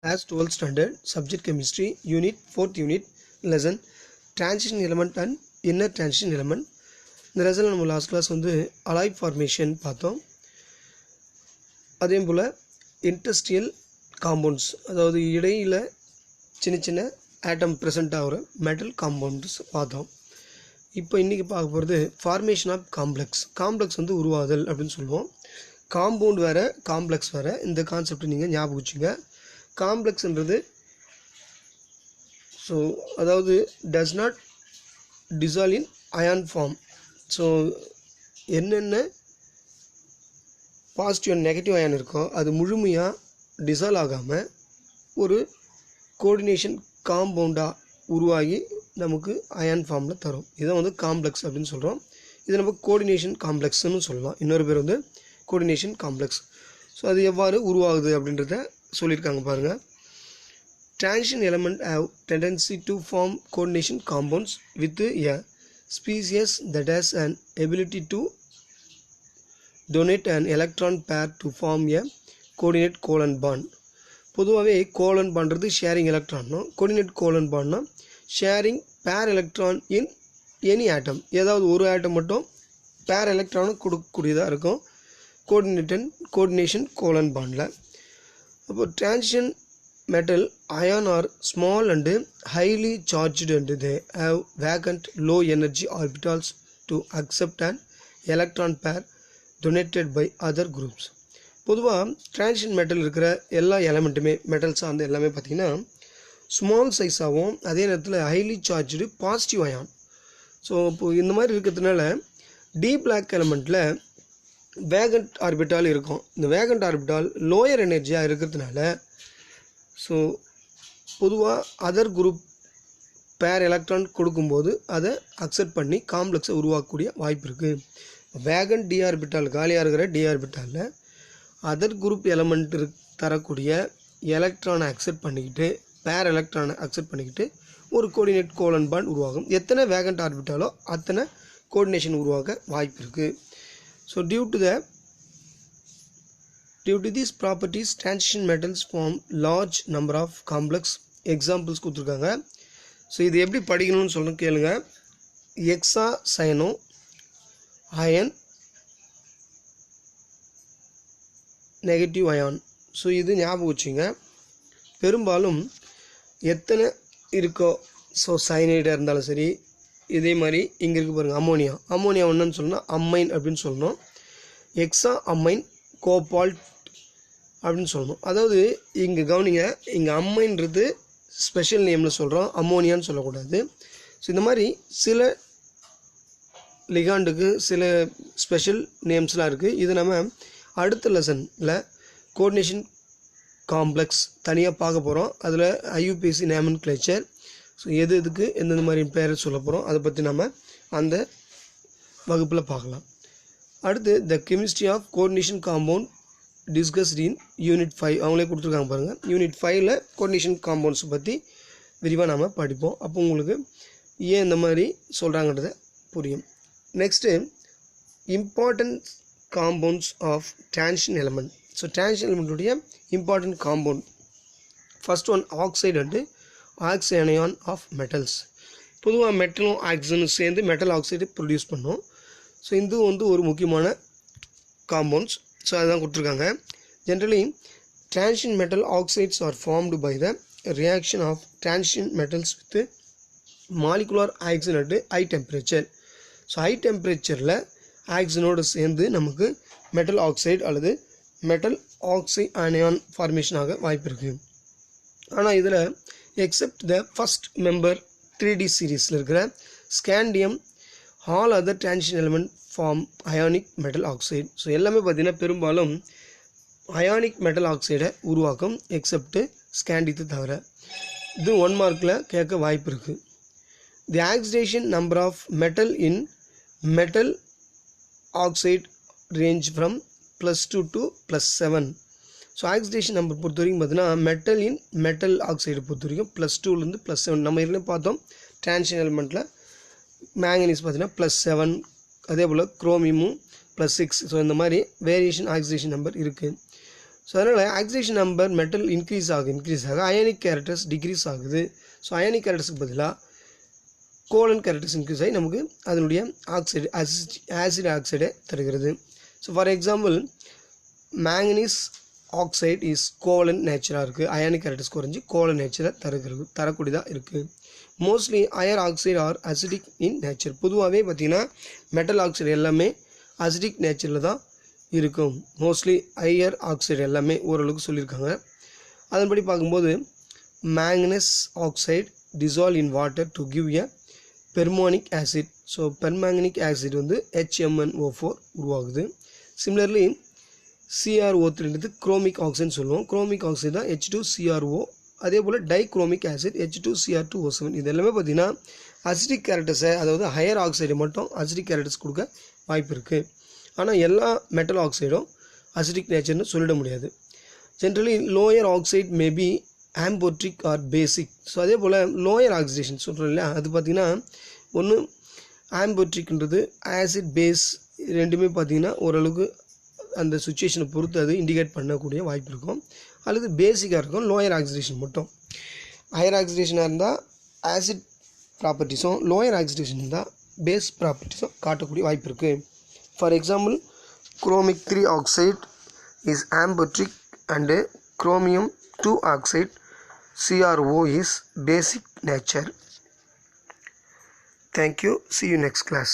As 12th standard subject chemistry unit 4th unit lesson transition element and inner transition element. இந்த லெசனில் நம்ம last class வந்து alloy formation பார்த்தோம். அதே போல் industrial compounds, அதாவது இடையில் சின்ன சின்ன ஆட்டம் ப்ரெசென்ட் ஆகிற மெட்டல் காம்பவுண்ட்ஸ் பார்த்தோம். இப்போ இன்றைக்கி பார்க்க போகிறது ஃபார்மேஷன் ஆஃப் காம்ப்ளெக்ஸ் வந்து உருவாதல் அப்படின்னு சொல்லுவோம். காம்பவுண்ட் வேறு காம்ப்ளெக்ஸ் வேறு, இந்த கான்செப்ட் நீங்கள் ஞாபகம் வச்சுங்க. காம்ப்ளெக்ஸ்ன்றது ஸோ அதாவது does not dissolve in ion form. So என்னென்ன பாசிட்டிவ் அண்ட் நெகட்டிவ் அயான் இருக்கோ அது முழுமையாக டிசால்வ் ஆகாமல் ஒரு கோஆர்டினேஷன் காம்பவுண்டாக உருவாகி நமக்கு அயான் ஃபார்மில் தரும். இதை வந்து காம்ப்ளெக்ஸ் அப்படின்னு சொல்கிறோம். இது நம்ம கோஆர்டினேஷன் காம்ப்ளெக்ஸ்னு சொல்லலாம். இன்னொரு பேர் வந்து கோஆர்டினேஷன் காம்ப்ளெக்ஸ். ஸோ அது எவ்வாறு உருவாகுது அப்படின்றத சொல்லியிருக்காங்க பாருங்கள். Transition element have tendency to form coordination compounds with a species that has an ability to donate an electron pair to form a coordinate covalent bond. பொதுவாகவே கோலன் பண்ணுறது ஷேரிங் எலக்ட்ரான்னும், கோஆர்டினேட் கோலன் பாண்ட்னா ஷேரிங் பேர் electron in any ஆட்டம். ஏதாவது ஒரு ஆட்டம் மட்டும் பேர் எலக்ட்ரானும் கொடுக்கக்கூடியதாக இருக்கும் coordination covalent பாண்டில். அப்போ transition metal ion are small and highly charged and they have vacant low energy orbitals to accept an electron pair donated by other groups. பொதுவாக டிரான்சிஷன் மெட்டல் இருக்கிற எல்லா எலமெண்ட்டுமே மெட்டல்ஸ் அந்த எல்லாமே பார்த்திங்கன்னா ஸ்மால் சைஸாகவும் அதே நேரத்தில் highly charged positive ion. So இப்போது இந்த மாதிரி இருக்கிறதுனால டி பிளாக் எலமெண்ட்டில் வேகண்ட் ஆர்பிட்டால் இருக்கும். இந்த வேகண்ட் ஆர்பிட்டால் லோயர் எனர்ஜியாக இருக்கிறதுனால ஸோ பொதுவாக அதர் குரூப் பேர் எலக்ட்ரான் கொடுக்கும்போது அதை அக்செப்ட் பண்ணி காம்ப்ளெக்ஸை உருவாக்கக்கூடிய வாய்ப்பு இருக்குது. வேகன் டி ஆர்பிட்டால் காலியாக இருக்கிற டி ஆர்பிட்டாலில் அதர் குரூப் எலமெண்ட் தரக்கூடிய எலக்ட்ரானை அக்செப்ட் பண்ணிக்கிட்டு பேர் எலக்ட்ரானை அக்செப்ட் பண்ணிக்கிட்டு ஒரு கோஆர்டினேட் கோலன் பாண்ட் உருவாகும். எத்தனை வேகண்ட் ஆர்பிட்டாலோ அத்தனை கோஆர்டினேஷன் உருவாக வாய்ப்பு இருக்குது. So due to these properties transition metals form large number of complex examples கொடுத்துருக்காங்க. ஸோ இது எப்படி படிக்கணும்னு சொல்லணும் கேளுங்க. Hexa cyano iron negative ion. So இது ஞாபகம் வச்சுங்க. பெரும்பாலும் எத்தனை இருக்கோ, ஸோ சைனைடாக இருந்தாலும் சரி, இதே மாதிரி இங்கே இருக்கு பாருங்கள் அம்மோனியா ஒன்றுன்னு சொல்லணும், அம்மைன் அப்படின்னு சொல்லணும். எக்ஸா அம்மைன் கோபால்ட் அப்படின்னு சொல்லணும். அதாவது இங்கே கவனிங்க, இங்கே அம்மைன்றது ஸ்பெஷல் நேமில் சொல்கிறோம், அம்மோனியான்னு சொல்லக்கூடாது. ஸோ இந்த மாதிரி சில லிகாண்டுக்கு சில ஸ்பெஷல் நேம்ஸ்லாம் இருக்குது. இது நம்ம அடுத்த லெசனில் கோஆர்டினேஷன் காம்ப்ளெக்ஸ் தனியாக பார்க்க போகிறோம். அதில் ஐயூபிஎஸ்சி நேமன்கிளேச்சர், ஸோ எதுக்கு எந்தெந்த மாதிரி பேரை சொல்ல போகிறோம் அதை பற்றி நம்ம அந்த வகுப்பில் பார்க்கலாம். அடுத்து the chemistry of coordination compound discussed in unit 5 அவங்களே கொடுத்துருக்காங்க பாருங்கள். யூனிட் 5ல் கோஆர்டினேஷன் காம்பவுண்ட்ஸ் பற்றி விரிவாக நாம் படிப்போம். அப்போ உங்களுக்கு ஏன் இந்த மாதிரி சொல்கிறாங்கன்றத புரியும். Next important compounds of transition element. So transition எலமெண்ட்டுடைய important compound first one oxide and oxyanion of metals. பொதுவாக மெட்டலும் ஆக்சிஜனும் சேர்ந்து மெட்டல் ஆக்சைடு ப்ரொடியூஸ் பண்ணும். ஸோ இது வந்து ஒரு முக்கியமான காம்பவுண்ட்ஸ். ஸோ அதுதான் கொடுத்துருக்காங்க. Generally transition metal oxides are formed by the reaction of transition metals with molecular oxygen at high temperature. So high டெம்பரேச்சரில் ஆக்சிஜனோடு சேர்ந்து நமக்கு மெட்டல் ஆக்சைடு அல்லது மெட்டல் ஆக்சை அயனான் ஃபார்மேஷன் ஆக வாய்ப்பு இருக்குது. ஆனால் இதில் except the first member 3D சீரீஸில் இருக்கிற scandium all other transition element form ionic metal oxide. So எல்லாமே பார்த்திங்கன்னா பெரும்பாலும் அயானிக் மெட்டல் ஆக்சைடை உருவாக்கும் எக்ஸப்ட்டு ஸ்கேண்டியத்தை தவிர. இது 1 மார்க்கில் கேட்க வாய்ப்பு இருக்குது. The oxidation number of metal in metal oxide range from +2 to +7. So oxidation number பொறுத்த வரைக்கும் பார்த்தீங்கன்னா மெட்டல் இன் மெட்டல் ஆக்சைடு பொறுத்த வரைக்கும் +2லேருந்து +7. நம்ம ஏற்கனவே பார்த்தோம் டிரான்சிஷன் எலிமெண்ட்டில் மேங்கனீஸ் பார்த்தீங்கன்னா +7, அதே போல் குரோமியமும் +6. ஸோ இந்த மாதிரி வேரியேஷன் ஆக்சிடேஷன் நம்பர் இருக்குது. ஸோ அதனால் ஆக்சிடேஷன் நம்பர் மெட்டல் இன்க்ரீஸ் ஆக அயானிக் கேரக்டர்ஸ் டிக்ரீஸ் ஆகுது. ஸோ அயானிக் கேரக்டர்ஸுக்கு பதிலாக கோலன் கேரக்டர்ஸ் இன்க்ரீஸ் ஆகி நமக்கு அதனுடைய ஆசிட் ஆக்சைடை தருகிறது. So for example manganese oxide is covalent நேச்சராக இருக்குது. அயானிக் கேரக்டர்ஸ் குறைஞ்சி கோவலன் நேச்சரை தரக்கூடியதாக இருக்குது. Mostly iron oxide are acidic in nature. பொதுவாகவே பார்த்திங்கன்னா மெட்டல் ஆக்சைடு எல்லாமே அசிடிக் நேச்சரில் தான் இருக்கும். மோஸ்ட்லி அயர் ஆக்சைடு எல்லாமே ஓரளவுக்கு சொல்லியிருக்காங்க. அதன்படி பார்க்கும்போது manganese oxide dissolve in water to give a permanganic acid. So permanganic acid வந்து HMnO4 உருவாகுது. சிமிலர்லி CrO3 குரோமிக் ஆக்சைடுன்னு சொல்லுவோம். குரோமிக் ஆக்சைடு தான் H2CrO. அதே போல் டைக்ரோமிக் ஆசிட் H2Cr2O7. இது எல்லாமே பார்த்திங்கன்னா அசிடிக் கேரக்டர்ஸை, அதாவது ஹையர் ஆக்சைடு மட்டும் அசிடிக் கேரக்டர்ஸ் கொடுக்க வாய்ப்பு இருக்குது. ஆனால் எல்லா மெட்டல் ஆக்சைடும் அசிடிக் நேச்சர்னு சொல்லிட முடியாது. Generally lower oxide maybe amphoteric or basic. So அதே போல் லோயர் ஆக்சிடேஷன் சொல்கிறோம் இல்லையா, அது பார்த்திங்கன்னா ஒன்று ஆம்போட்ரிக்ன்றது ஆசிட் பேஸ் ரெண்டுமே பார்த்திங்கன்னா ஓரளவுக்கு அந்த சுச்சுவேஷனை பொறுத்து அது இண்டிகேட் பண்ணக்கூடிய வாய்ப்பு இருக்கும். அல்லது பேசிக்காக இருக்கும் லோயர் ஆக்சிடேஷன் மட்டும். ஹையர் ஆக்சிடேஷனாக இருந்தால் ஆசிட் ப்ராப்பர்ட்டிஸும், லோயர் ஆக்சிடேஷன் இருந்தால் பேஸ் ப்ராப்பர்ட்டிஸும் காட்டக்கூடிய வாய்ப்பு இருக்குது. For example chromic 3 oxide is amphoteric and chromium 2 oxide CrO is basic nature. Thank you. See you next class.